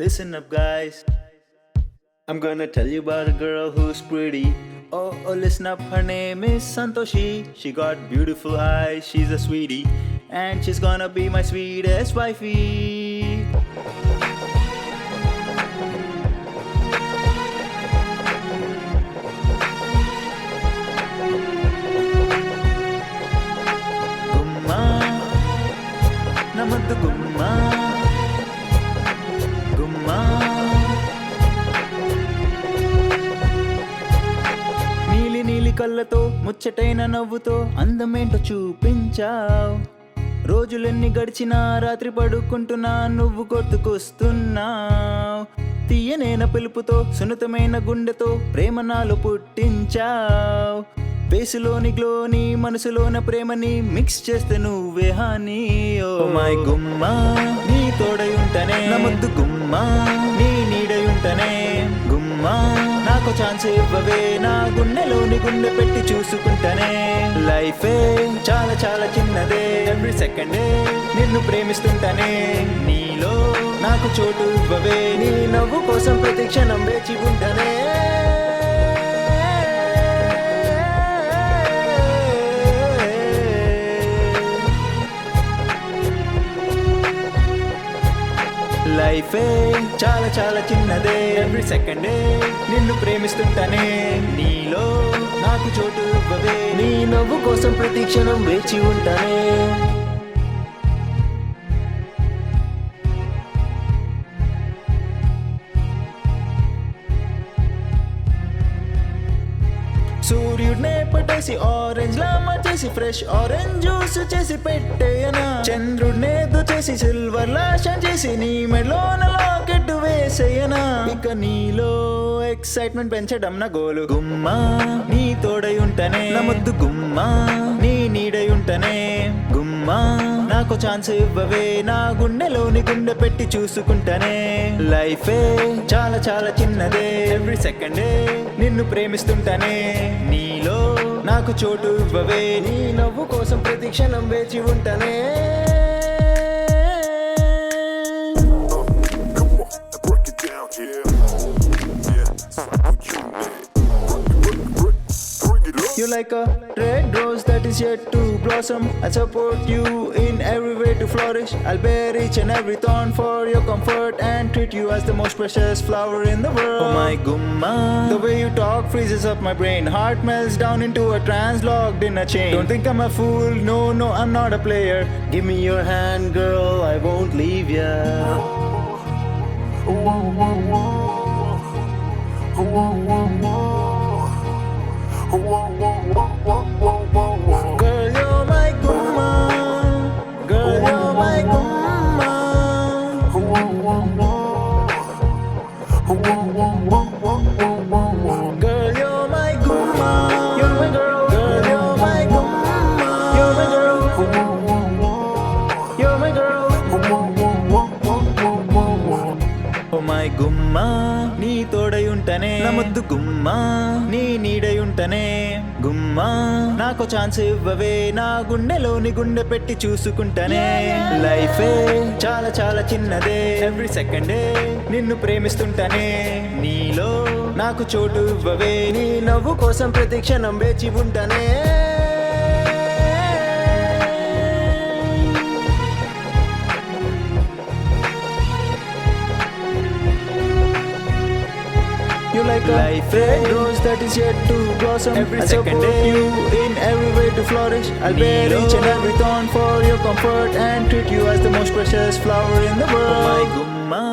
Listen up, guys. I'm gonna tell you about a girl who's pretty. Oh, listen up. Her name is Santoshi. She got beautiful eyes. She's a sweetie, and she's gonna be my sweetest wifey. Gumma, namaddu gumma, gumma. నీలి నీలి కళ్ళతో ముచ్చటైన నవ్వుతో అందమేంటో చూపించావు. రోజులెన్ని గడిచినా రాత్రి పడుకుంటున్నా నువ్వు గుర్తుకొస్తున్నావు. తీయనైన పిలుపుతో సున్నితమైన గుండెతో ప్రేమ నాలో పుట్టించావు. బేసులోని గ్లోని మనసులోన ప్రేమని మిక్స్ చేస్తే నువ్వే హాని. ఓ మై గుమ్మా, నీ తోడై ఉంటనే, నా ముద్దు గుమ్మా, నీ నీడై ఉంటనే. గుమ్మా, నాకు ఛాన్స్ ఇవ్వవే, నా గుండెలోని గుండె పెట్టి చూసుకుంటానే. లైఫే చాలా చాలా చిన్నదే, ఎవ్రీ సెకండే నిన్ను ప్రేమిస్తుంటానే. నీలో నాకు చోటు ఇవ్వవే, నీ నవ్వు కోసం ప్రతి క్షణం వేచి ఉంటానే. లైఫే చాలా చాలా చిన్నదే, ఎవ్రీ సెకండే నిన్ను ప్రేమిస్తుంటానే. నీలో నాకు చోటు ఇవ్వవే, నీ నవ్వు కోసం ప్రతి క్షణం వేచి ఉంటానే. సూర్యుడినే పట్టేసి ఆరెంజ్ లా మార్చేసి ఫ్రెష్ ఆరెంజ్ జ్యూస్ చేసి పెట్టేయనా. చంద్రుడినే చేసి సిల్వర్ లా షైన్ చేసి నీ మెడలోన లాకెట్ వేసేయనా. ఇక నీలో ఎక్సైట్మెంట్ పెంచడం నా గోలు. గుమ్మా, నీ తోడై ఉంటనే, నా ముద్దు గుమ్మా, నీ నీడై ఉంటనే. గుమ్మా, నాకు ఛాన్స్ ఇవ్వవే, నా గుండెలోని గుండె పెట్టి చూసుకుంటానే. లైఫే చాలా చాలా చిన్నదే, ఎవ్రీ సెకండే నిన్ను ప్రేమిస్తుంటానే. నీలో నాకు చోటు ఇవ్వవే, నీ నవ్వు కోసం ప్రతి క్షణం వేచి ఉంటానే. You like a red rose that is yet to blossom. I'll support you in every way to flourish. I'll bear each and every thorn for your comfort and treat you as the most precious flower in the world. Oh my gumma, the way you talk freezes up my brain. Heart melts down into a trance locked in a chain. Don't think I'm a fool, no, I'm not a player. Give me your hand, girl, I won't leave ya. Girl, you're my gumma. Girl, you're my gumma. Girl, you're my gumma. You're my girl. Girl, you're my gumma. You're my girl. You're my girl. Oh my gumma, నీ తోడై ఉంటనే, నా ముద్దు గుమ్మా, నీ నీడై ఉంటనే. గుమ్మా, నాకు ఛాన్స్ ఇవ్వవే, నా గుండెలోని గుండె పెట్టి చూసుకుంటానే. లైఫే చాలా చాలా చిన్నదే, ఎవ్రీ సెకండే నిన్ను ప్రేమిస్తుంటానే. నీలో నాకు చోటు ఇవ్వవే, నీ నవ్వు కోసం ప్రతి క్షణం వేచి ఉంటానే. You like a red rose that is yet to blossom. Every second day you in every way to flourish. I'll bear each and every thorn for your comfort and treat you as the most precious flower in the world. Oh my gumma.